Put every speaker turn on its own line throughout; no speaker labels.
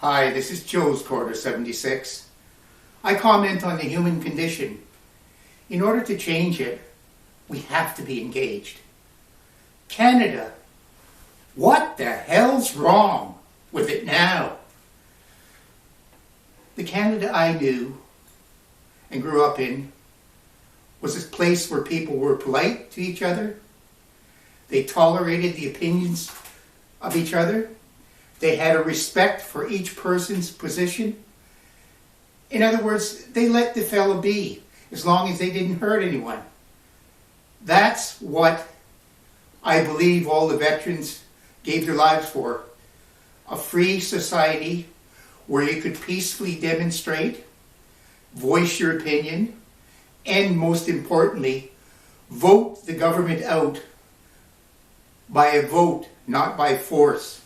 Hi, this is Joe's Quarter 76. I comment on the human condition. In order to change it, we have to be engaged. Canada, what the hell's wrong with it now? The Canada I knew and grew up in was a place where people were polite to each other. They tolerated the opinions of each other. They had a respect for each person's position. In other words, they let the fellow be as long as they didn't hurt anyone. That's what I believe all the veterans gave their lives for. A free society where you could peacefully demonstrate, voice your opinion, and most importantly, vote the government out by a vote, not by force.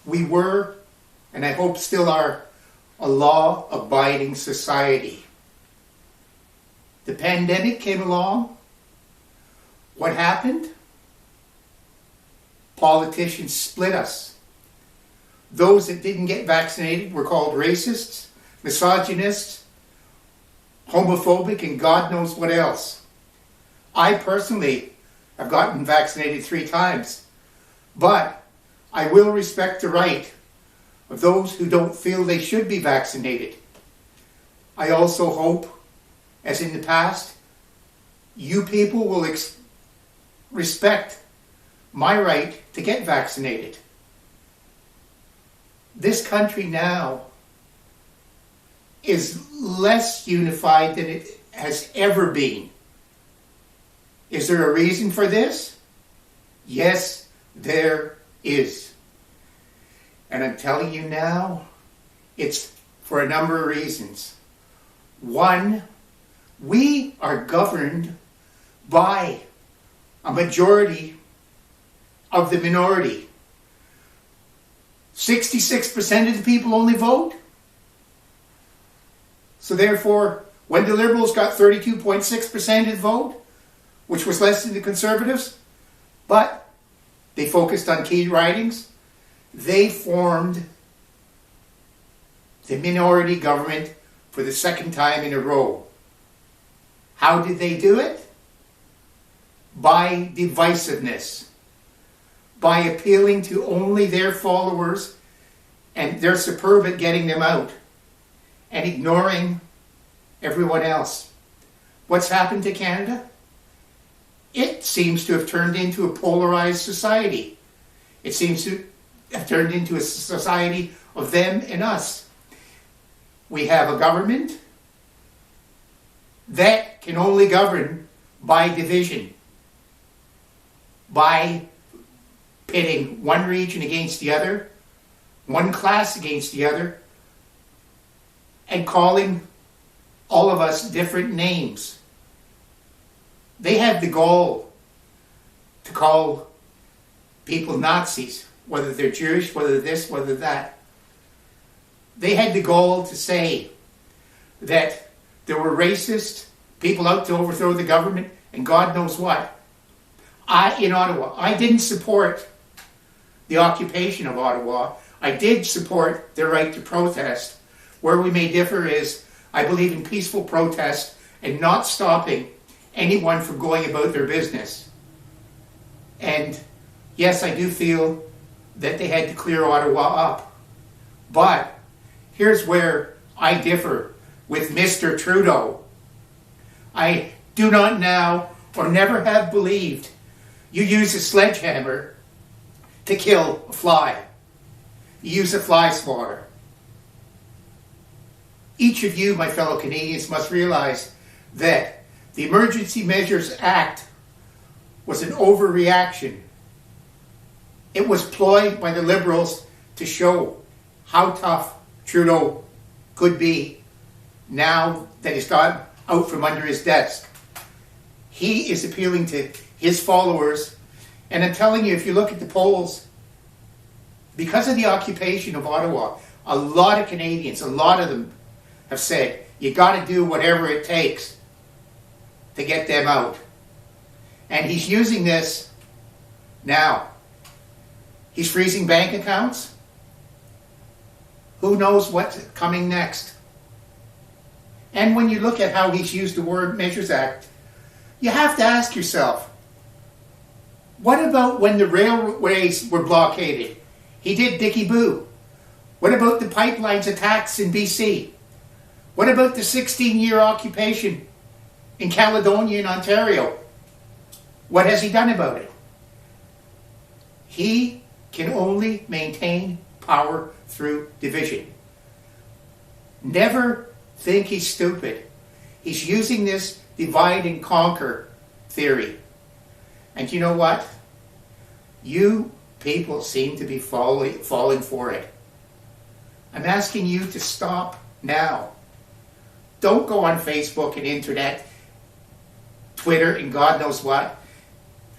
We were, and I hope still are, a law-abiding society. The pandemic came along. What happened? Politicians split us. Those that didn't get vaccinated were called racists, misogynists, homophobic, and God knows what else. I personally have gotten vaccinated 3 times, but I will respect the right of those who don't feel they should be vaccinated. I also hope, as in the past, you people will respect my right to get vaccinated. This country now is less unified than it has ever been. Is there a reason for this? Yes, there is. And I'm telling you now, it's for a number of reasons. One, we are governed by a majority of the minority. 66% of the people only vote. So therefore, when the Liberals got 32.6% of the vote, which was less than the Conservatives, but they focused on key ridings, they formed the minority government for the second time in a row. How did they do it? By divisiveness. By appealing to only their followers, and they're superb at getting them out, and ignoring everyone else. What's happened to Canada? It seems to have turned into a polarized society. It seems to have turned into a society of them and us. We have a government that can only govern by division, by pitting one region against the other, one class against the other, and calling all of us different names. They had the gall to call people Nazis, whether they're Jewish, whether this, whether that. They had the gall to say that there were racist people out to overthrow the government and God knows what. In Ottawa, I didn't support the occupation of Ottawa. I did support their right to protest. Where we may differ is I believe in peaceful protest and not stopping anyone from going about their business. And yes, I do feel that they had to clear Ottawa up. But here's where I differ with Mr. Trudeau. I do not now or never have believed you use a sledgehammer to kill a fly. You use a fly swatter. Each of you, my fellow Canadians, must realize that the Emergency Measures Act was an overreaction. It was ploy by the Liberals to show how tough Trudeau could be now that he's got out from under his desk. He is appealing to his followers, and I'm telling you, if you look at the polls, because of the occupation of Ottawa, a lot of Canadians, a lot of them have said, you got to do whatever it takes to get them out. And he's using this now. He's freezing bank accounts. Who knows what's coming next? And when you look at how he's used the word Measures Act, you have to ask yourself, what about when the railways were blockaded? He did Dickie Boo. What about the pipelines attacks in BC? What about the 16-year occupation in Caledonia and Ontario? What has he done about it? He can only maintain power through division. Never think he's stupid. He's using this divide and conquer theory. And you know what? You people seem to be falling for it. I'm asking you to stop now. Don't go on Facebook and internet, Twitter, and God knows what,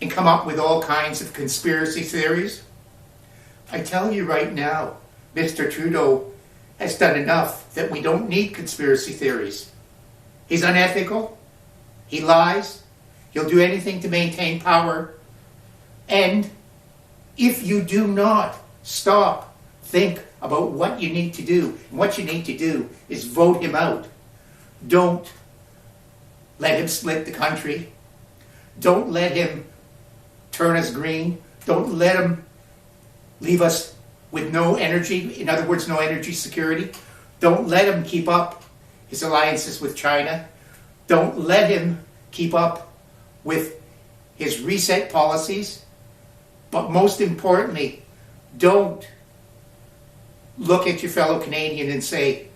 and come up with all kinds of conspiracy theories. I tell you right now, Mr. Trudeau has done enough that we don't need conspiracy theories. He's unethical. He lies. He'll do anything to maintain power. And if you do not stop, think about what you need to do. And what you need to do is vote him out. Don't let him split the country. Don't let him turn us green. Don't let him leave us with no energy. In other words, no energy security. Don't let him keep up his alliances with China. Don't let him keep up with his reset policies. But most importantly, don't look at your fellow Canadian and say,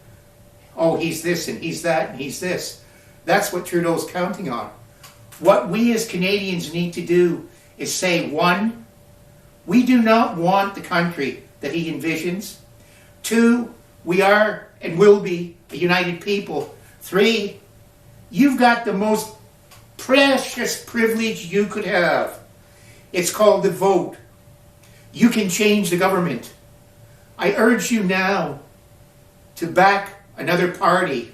oh, he's this and he's that and he's this. That's what Trudeau's counting on. What we as Canadians need to do is say, one, we do not want the country that he envisions. Two, we are and will be a united people. Three, you've got the most precious privilege you could have. It's called the vote. You can change the government. I urge you now to back another party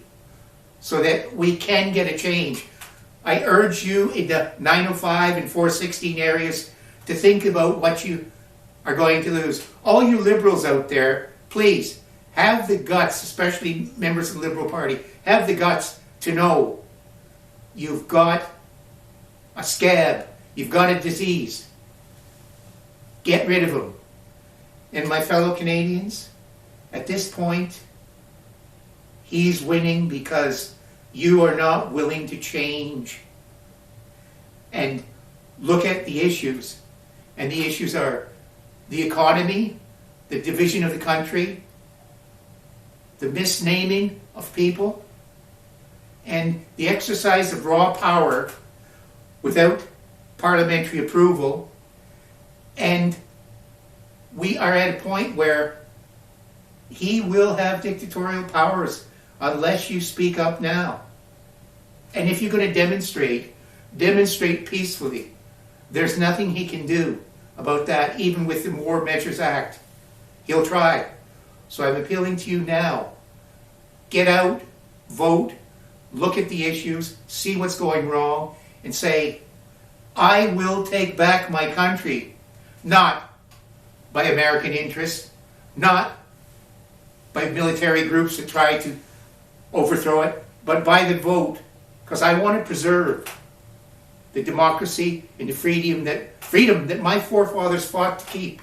so that we can get a change. I urge you in the 905 and 416 areas to think about what you are going to lose. All you Liberals out there, please, have the guts, especially members of the Liberal Party, have the guts to know you've got a scab, you've got a disease. Get rid of them. And my fellow Canadians, at this point, he's winning because you are not willing to change. And look at the issues. And the issues are the economy, the division of the country, the misnaming of people, and the exercise of raw power without parliamentary approval. And we are at a point where he will have dictatorial powers unless you speak up now. And if you're going to demonstrate peacefully. There's nothing he can do about that, even with the War Measures Act. He'll try. So I'm appealing to you now. Get out, vote, look at the issues, see what's going wrong, and say, I will take back my country, not by American interests, not by military groups that try to overthrow it, but by the vote, because I want to preserve the democracy and the freedom that my forefathers fought to keep.